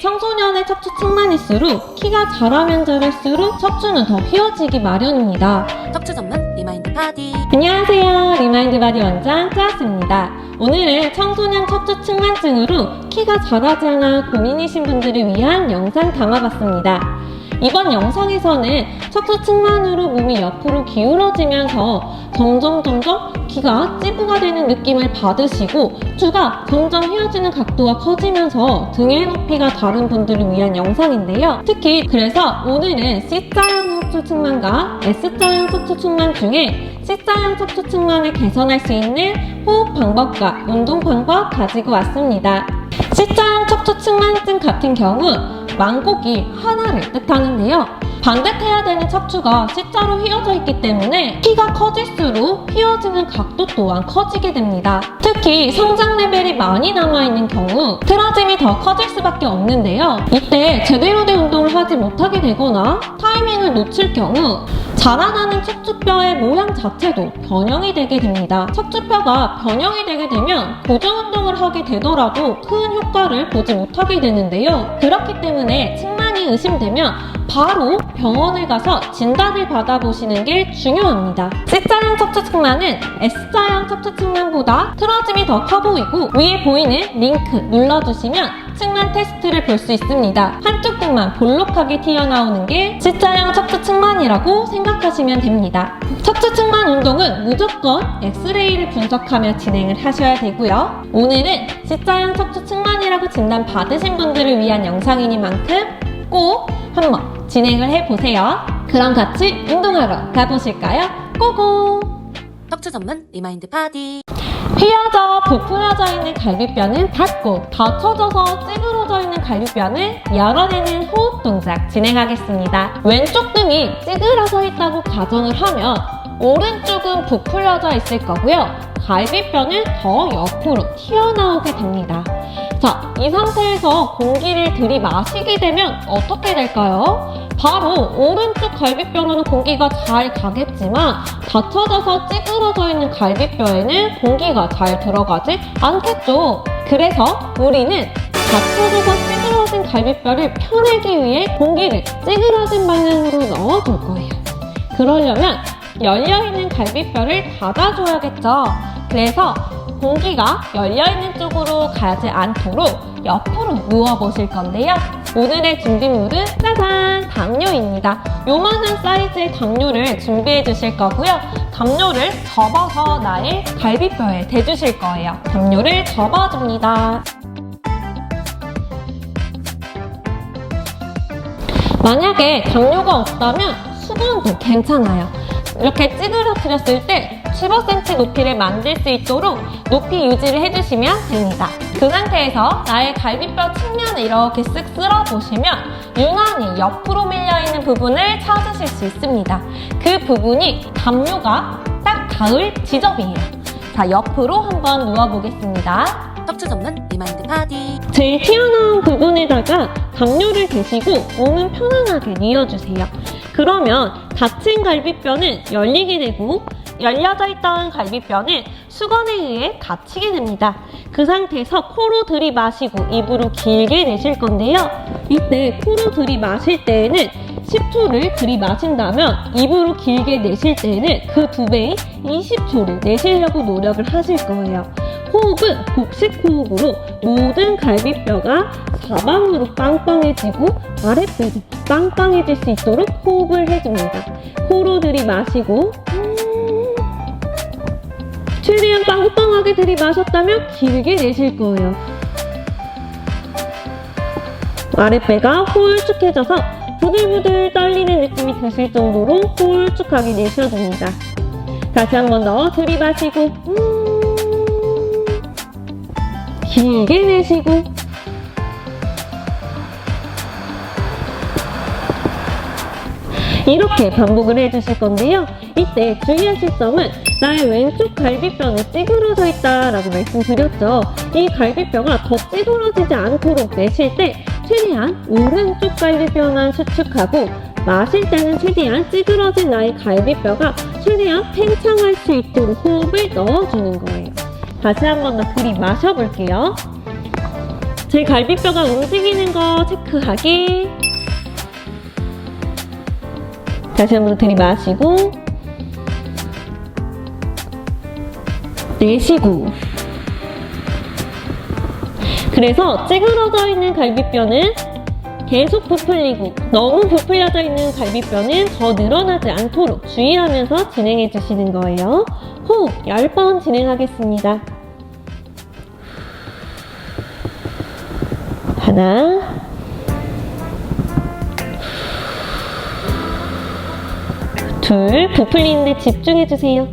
청소년의 척추 측만일수록 키가 자라면 자랄수록 척추는 더 휘어지기 마련입니다. 척추 전문 리마인드 바디. 안녕하세요. 리마인드 바디 원장 짜스입니다. 오늘은 청소년 척추 측만증으로 키가 자라지 않아 고민이신 분들을 위한 영상 담아봤습니다. 이번 영상에서는 척추 측만으로 몸이 옆으로 기울어지면서 점점 키가 찌부가 되는 느낌을 받으시고 척추가 점점 휘어지는 각도가 커지면서 등의 높이가 다른 분들을 위한 영상인데요. 특히 그래서 오늘은 C자형 척추 측만과 S자형 척추 측만 중에 C자형 척추 측만을 개선할 수 있는 호흡 방법과 운동 방법 가지고 왔습니다. C자형 척추 측만증 같은 경우 만곡이 하나를 뜻하는데요. 반듯해야 되는 척추가 C자로 휘어져 있기 때문에 키가 커질수록 휘어지는 각도 또한 커지게 됩니다. 특히 성장 레벨이 많이 남아있는 경우 틀어짐이 더 커질 수밖에 없는데요. 이때 제대로 된 운동을 하지 못하게 되거나 타이밍을 놓칠 경우 자라나는 척추뼈의 모양 자체도 변형이 되게 됩니다. 척추뼈가 변형이 되게 되면 고정 운동을 하게 되더라도 큰 효과를 보지 못하게 되는데요. 그렇기 때문에 측만이 의심되면 바로 병원을 가서 진단을 받아보시는 게 중요합니다. C자형 척추 측만은 S자형 척추 측만보다 틀어짐이 더 커 보이고 위에 보이는 링크 눌러주시면 측만 테스트를 볼 수 있습니다. 한쪽 등만 볼록하게 튀어나오는 게 C자형 척추 측만이라고 생각하시면 됩니다. 척추 측만 운동은 무조건 엑스레이를 분석하며 진행을 하셔야 되고요. 오늘은 C자형 척추 측만이라고 진단 받으신 분들을 위한 영상이니만큼 꼭 한번 진행을 해보세요. 그럼 같이 운동하러 가보실까요? 고고! 척추 전문 리마인드 바디. 휘어져 부풀어져 있는 갈비뼈는 닫고 닫혀져서 찌그러져 있는 갈비뼈는 열어내는 호흡 동작 진행하겠습니다. 왼쪽 등이 찌그러져 있다고 가정을 하면 오른쪽은 부풀려져 있을 거고요. 갈비뼈는 더 옆으로 튀어나오게 됩니다. 자, 이 상태에서 공기를 들이마시게 되면 어떻게 될까요? 바로 오른쪽 갈비뼈로는 공기가 잘 가겠지만 닫혀져서 찌그러져 있는 갈비뼈에는 공기가 잘 들어가지 않겠죠. 그래서 우리는 닫혀져서 찌그러진 갈비뼈를 펴내기 위해 공기를 찌그러진 방향으로 넣어줄 거예요. 그러려면 열려있는 갈비뼈를 닫아줘야겠죠. 그래서 공기가 열려있는 쪽으로 가지 않도록 옆으로 누워보실 건데요. 오늘의 준비물은 짜잔! 담요입니다. 요만한 사이즈의 담요를 준비해 주실 거고요. 담요를 접어서 나의 갈비뼈에 대주실 거예요. 담요를 접어줍니다. 만약에 담요가 없다면 수건도 괜찮아요. 이렇게 찌그러뜨렸을 때 15cm 높이를 만들 수 있도록 높이 유지를 해주시면 됩니다. 그 상태에서 나의 갈비뼈 측면을 이렇게 쓱 쓸어보시면 유난히 옆으로 밀려있는 부분을 찾으실 수 있습니다. 그 부분이 담요가 딱 닿을 지점이에요. 자, 옆으로 한번 누워보겠습니다. 척추 전문 리마인드 바디. 제일 튀어나온 부분에다가 담요를 대시고 몸은 편안하게 뉘어주세요. 그러면 닫힌 갈비뼈는 열리게 되고 열려져 있던 갈비뼈는 수건에 의해 닫히게 됩니다. 그 상태에서 코로 들이마시고 입으로 길게 내쉴 건데요. 이때 코로 들이마실 때에는 10초를 들이마신다면 입으로 길게 내쉴 때에는 그 2배인 20초를 내쉬려고 노력을 하실 거예요. 호흡은 복식 호흡으로 모든 갈비뼈가 사방으로 빵빵해지고 아랫배도 빵빵해질 수 있도록 호흡을 해줍니다. 코로 들이마시고 최대한 빵빵하게 들이마셨다면 길게 내쉴 거예요. 아랫배가 홀쭉해져서 부들부들 떨리는 느낌이 드실 정도로 홀쭉하게 내쉬어줍니다. 다시 한 번 더 들이마시고 길게 내쉬고 이렇게 반복을 해주실 건데요. 이때 주의하실 점은 나의 왼쪽 갈비뼈는 찌그러져 있다라고 말씀드렸죠. 이 갈비뼈가 더 찌그러지지 않도록 내쉴 때 최대한 오른쪽 갈비뼈만 수축하고 마실 때는 최대한 찌그러진 나의 갈비뼈가 최대한 팽창할 수 있도록 호흡을 넣어주는 거예요. 다시 한 번 더 들이마셔 볼게요. 제 갈비뼈가 움직이는 거 체크하기. 다시 한번 들이마시고 내쉬고. 그래서 찌그러져 있는 갈비뼈는 계속 부풀리고, 너무 부풀려져 있는 갈비뼈는 더 늘어나지 않도록 주의하면서 진행해 주시는 거예요. 호흡 10번 진행하겠습니다. 하나, 둘, 부풀리는데 집중해 주세요.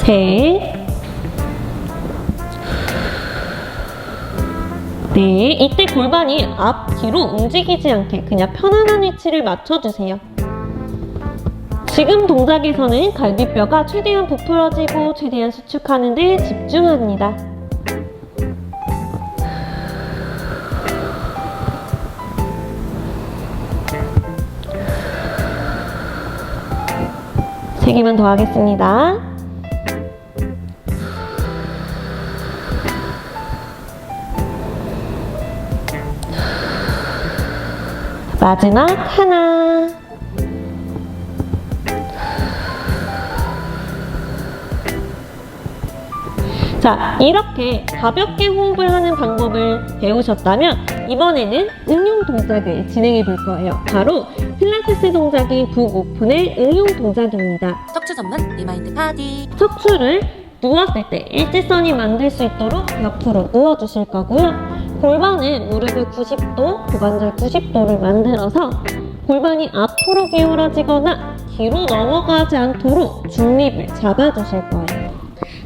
셋, 네, 이때 골반이 앞뒤로 움직이지 않게 그냥 편안한 위치를 맞춰주세요. 지금 동작에서는 갈비뼈가 최대한 부풀어지고 최대한 수축하는 데 집중합니다. 세 개만 더 하겠습니다. 마지막 하나. 자, 이렇게 가볍게 호흡을 하는 방법을 배우셨다면 이번에는 응용 동작을 진행해 볼 거예요. 바로 필라테스 동작인 북 오픈의 응용 동작입니다. 척추 전문 리마인드 파디. 척추를 누웠을 때 일직선이 만들 수 있도록 옆으로 누워주실 거고요. 골반은 무릎을 90도, 고관절 90도를 만들어서 골반이 앞으로 기울어지거나 뒤로 넘어가지 않도록 중립을 잡아주실 거예요.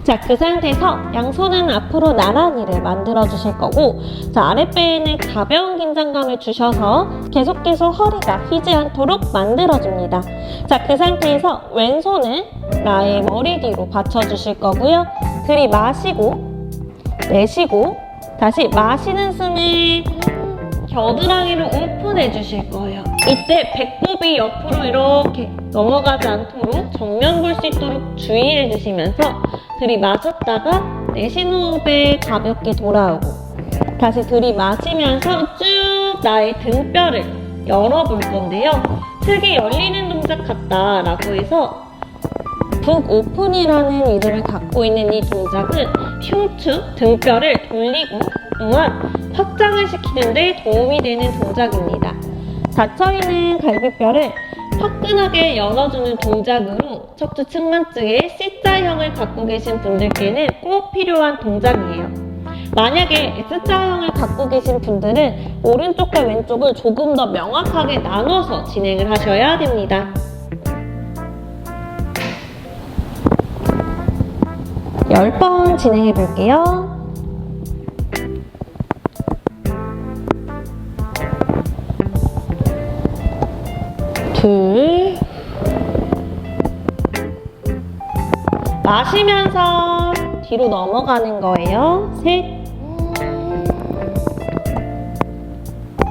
자, 그 상태에서 양손은 앞으로 나란히를 만들어 주실 거고, 자, 아랫배에는 가벼운 긴장감을 주셔서 계속 허리가 휘지 않도록 만들어 줍니다. 자, 그 상태에서 왼손은 나의 머리 뒤로 받쳐 주실 거고요. 들이마시고 내쉬고 다시 마시는 숨에 겨드랑이를 오픈해 주실 거예요. 이때 배꼽이 옆으로 이렇게 넘어가지 않도록 정면 볼 수 있도록 주의해 주시면서 들이마셨다가 내쉬는 호흡에 가볍게 돌아오고, 다시 들이마시면서 쭉 나의 등뼈를 열어볼 건데요. 크게 열리는 동작 같다라고 해서 북 오픈이라는 이름을 갖고 있는 이 동작은 흉추, 등뼈를 돌리고 또한 확장을 시키는 데 도움이 되는 동작입니다. 닫혀있는 갈비뼈를 화끈하게 열어주는 동작으로 척추 측만증의 C자형을 갖고 계신 분들께는 꼭 필요한 동작이에요. 만약에 S자형을 갖고 계신 분들은 오른쪽과 왼쪽을 조금 더 명확하게 나눠서 진행을 하셔야 됩니다. 10번 진행해 볼게요. 둘, 마시면서 뒤로 넘어가는 거예요. 셋,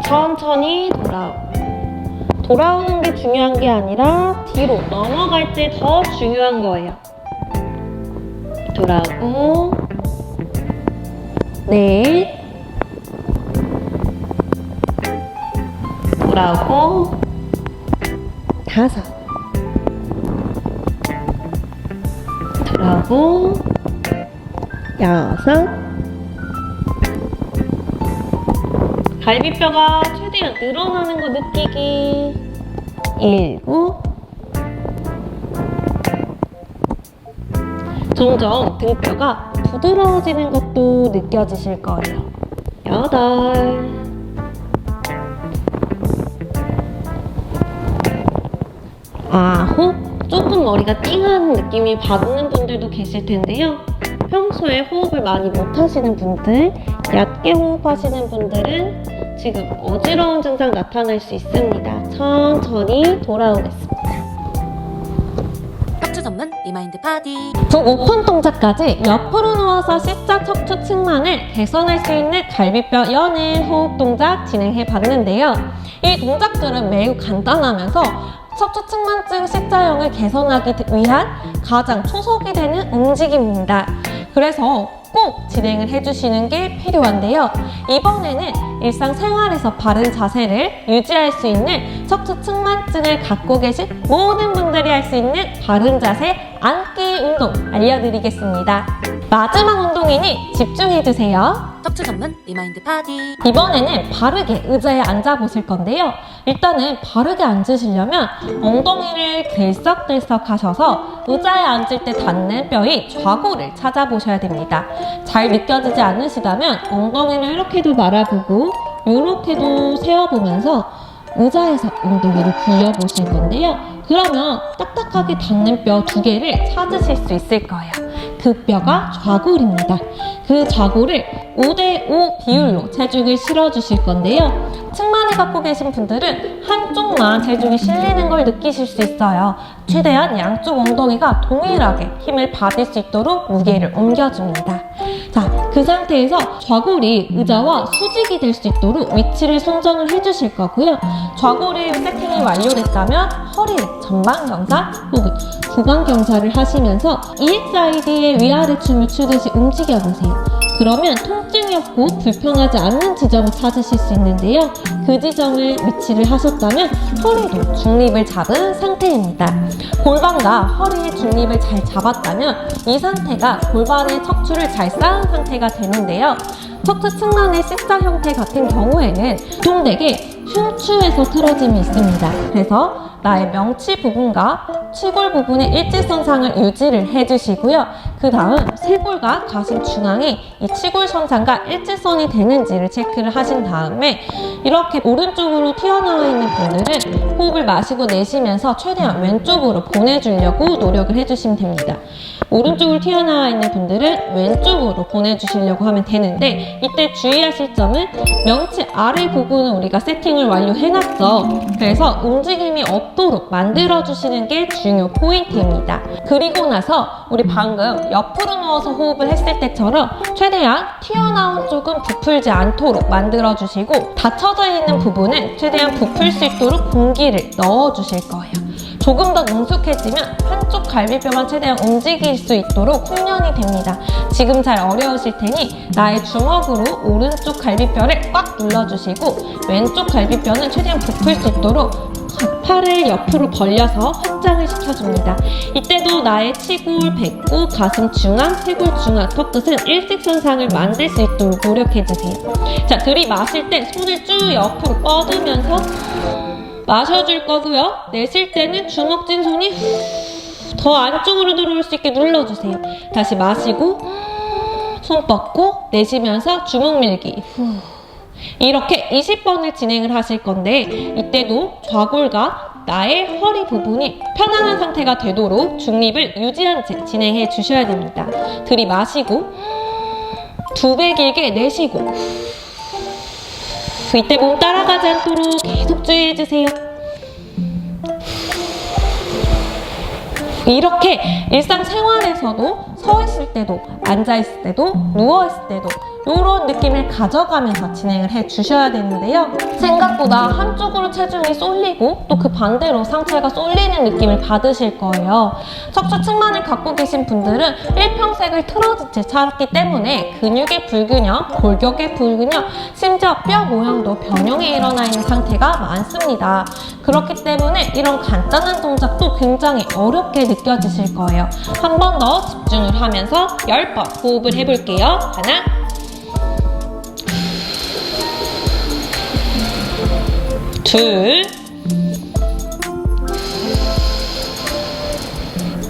천천히 돌아오는 게 중요한 게 아니라 뒤로 넘어갈 때 더 중요한 거예요. 돌아오고, 넷, 돌아오고, 다섯, 돌아오고, 여섯, 갈비뼈가 최대한 늘어나는 거 느끼기, 일곱, 점점 등뼈가 부드러워지는 것도 느껴지실 거예요. 여덟, 아홉, 조금 머리가 띵한 느낌이 받는 분들도 계실 텐데요. 평소에 호흡을 많이 못 하시는 분들, 얕게 호흡하시는 분들은 지금 어지러운 증상 나타날 수 있습니다. 천천히 돌아오겠습니다. 척추 전문 리마인드 파디. 북 오픈 동작까지 옆으로 누워서 C자 척추 측만을 개선할 수 있는 갈비뼈 여는 호흡 동작 진행해 봤는데요. 이 동작들은 매우 간단하면서 척추 측만증 C자형을 개선하기 위한 가장 초석이 되는 움직임입니다. 그래서 꼭 진행을 해주시는 게 필요한데요. 이번에는 일상생활에서 바른 자세를 유지할 수 있는 척추 측만증을 갖고 계신 모든 분들이 할 수 있는 바른 자세 앉기 운동 알려드리겠습니다. 마지막 운동이니 집중해주세요. 척추 전문 리마인드 파디. 이번에는 바르게 의자에 앉아보실 건데요. 일단은 바르게 앉으시려면 엉덩이를 들썩들썩 하셔서 의자에 앉을 때 닿는 뼈의 좌골을 찾아보셔야 됩니다. 잘 느껴지지 않으시다면 엉덩이를 이렇게도 말아보고 이렇게도 세워보면서 의자에서 엉덩이를 굴려보실 건데요. 그러면 딱딱하게 닿는 뼈 2개를 찾으실 수 있을 거예요. 그 뼈가 좌골입니다. 그 좌골을 5대5 비율로 체중을 실어주실 건데요. 측만을 갖고 계신 분들은 한쪽만 체중이 실리는 걸 느끼실 수 있어요. 최대한 양쪽 엉덩이가 동일하게 힘을 받을 수 있도록 무게를 옮겨줍니다. 자, 그 상태에서 좌골이 의자와 수직이 될 수 있도록 위치를 선정을 해주실 거고요. 좌골의 세팅이 완료됐다면 허리를 전방경사 혹은 구강경사를 하시면서 EXID의 위아래 춤을 추듯이 움직여보세요. 그러면 통증이 없고 불편하지 않는 지점을 찾으실 수 있는데요. 그 지점을 위치를 하셨다면 허리도 중립을 잡은 상태입니다. 골반과 허리의 중립을 잘 잡았다면 이 상태가 골반의 척추를 잘 쌓은 상태가 되는데요. 척추 측만의 C자 형태 같은 경우에는 보통되게 흉추에서 틀어짐이 있습니다. 그래서 나의 명치 부분과 치골 부분의 일직선상을 유지를 해주시고요. 그 다음 쇄골과 가슴 중앙에 이 치골선상과 일직선이 되는지를 체크를 하신 다음에 이렇게 오른쪽으로 튀어나와 있는 분들은 호흡을 마시고 내쉬면서 최대한 왼쪽으로 보내주려고 노력을 해주시면 됩니다. 오른쪽으로 튀어나와 있는 분들은 왼쪽으로 보내주시려고 하면 되는데 이때 주의하실 점은 명치 아래 부분은 우리가 세팅을 완료해놨어. 그래서 움직임이 없도록 만들어주시는 게 중요 포인트입니다. 그리고 나서 우리 방금 옆으로 누워서 호흡을 했을 때처럼 최대한 튀어나온 쪽은 부풀지 않도록 만들어주시고 닫혀져 있는 부분은 최대한 부풀 수 있도록 공기를 넣어주실 거예요. 조금 더 능숙해지면 한쪽 갈비뼈만 최대한 움직일 수 있도록 훈련이 됩니다. 지금 잘 어려우실 테니 나의 주먹으로 오른쪽 갈비뼈를 꽉 눌러주시고 왼쪽 갈비뼈는 최대한 부풀 수 있도록 팔을 옆으로 벌려서 확장을 시켜줍니다. 이때도 나의 치골, 배꼽, 가슴 중앙, 쇄골 중앙, 턱끝은 일직선상을 만들 수 있도록 노력해주세요. 자, 들이마실 때 손을 쭉 옆으로 뻗으면서 마셔줄 거고요. 내쉴 때는 주먹진 손이 더 안쪽으로 들어올 수 있게 눌러주세요. 다시 마시고 손 뻗고 내쉬면서 주먹 밀기. 이렇게 20번을 진행을 하실 건데 이때도 좌골과 나의 허리 부분이 편안한 상태가 되도록 중립을 유지한 채 진행해 주셔야 됩니다. 들이마시고 2배 길게 내쉬고 이때 몸 따라가지 않도록 계속 주의해주세요. 이렇게 일상생활에서도 서 있을 때도 앉아 있을 때도 누워 있을 때도 이런 느낌을 가져가면서 진행을 해 주셔야 되는데요. 생각보다 한쪽으로 체중이 쏠리고 또 그 반대로 상체가 쏠리는 느낌을 받으실 거예요. 척추 측만을 갖고 계신 분들은 일평색을 틀어진 채 살았기 때문에 근육의 불균형, 골격의 불균형, 심지어 뼈 모양도 변형이 일어나 있는 상태가 많습니다. 그렇기 때문에 이런 간단한 동작도 굉장히 어렵게 느껴지실 거예요. 한 번 더 집중을 하면서 10번 호흡을 해볼게요. 하나, 둘,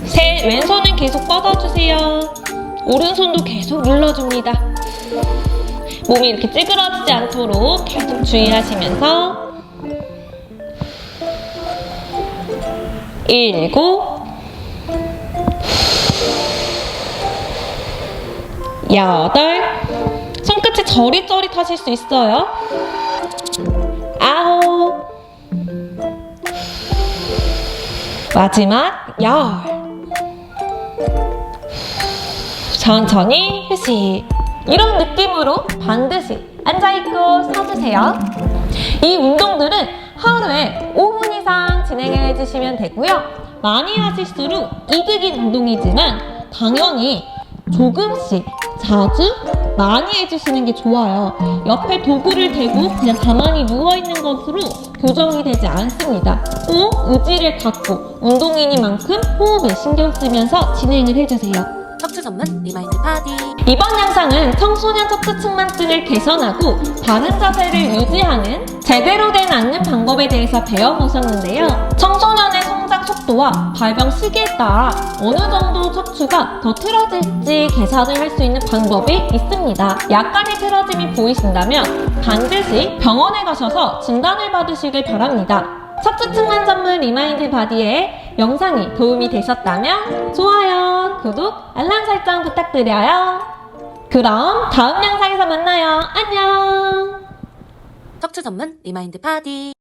셋. 왼손은 계속 뻗어주세요. 오른손도 계속 눌러줍니다. 몸이 이렇게 찌그러지지 않도록 계속 주의하시면서 7, 8, 손끝이 저릿저릿하실 수 있어요. 9, 마지막 10. 천천히 휴식. 이런 느낌으로 반드시 앉아있고 서주세요. 이 운동들은 하루에 5분 이상 진행을 해주시면 되고요. 많이 하실수록 이득인 운동이지만 당연히 조금씩, 자주, 많이 해주시는 게 좋아요. 옆에 도구를 대고 그냥 가만히 누워있는 것으로 교정이 되지 않습니다. 꼭 의지를 갖고 운동이니만큼 호흡에 신경 쓰면서 진행을 해주세요. 척추 전문 리마인드 파디. 이번 영상은 청소년 척추 측만증을 개선하고 바른 자세를 유지하는 제대로 된 앉는 방법에 대해서 배워보셨는데요. 청소년의 성장 속도와 발병 시기에 따라 어느 정도 척추가 더 틀어질지 계산을 할 수 있는 방법이 있습니다. 약간의 틀어짐이 보이신다면 반드시 병원에 가셔서 진단을 받으시길 바랍니다. 척추 측만 전문 리마인드 바디의 영상이 도움이 되셨다면 좋아요, 구독, 알람 설정 부탁드려요. 그럼 다음 영상에서 만나요. 안녕! 척추 전문 리마인드 파디.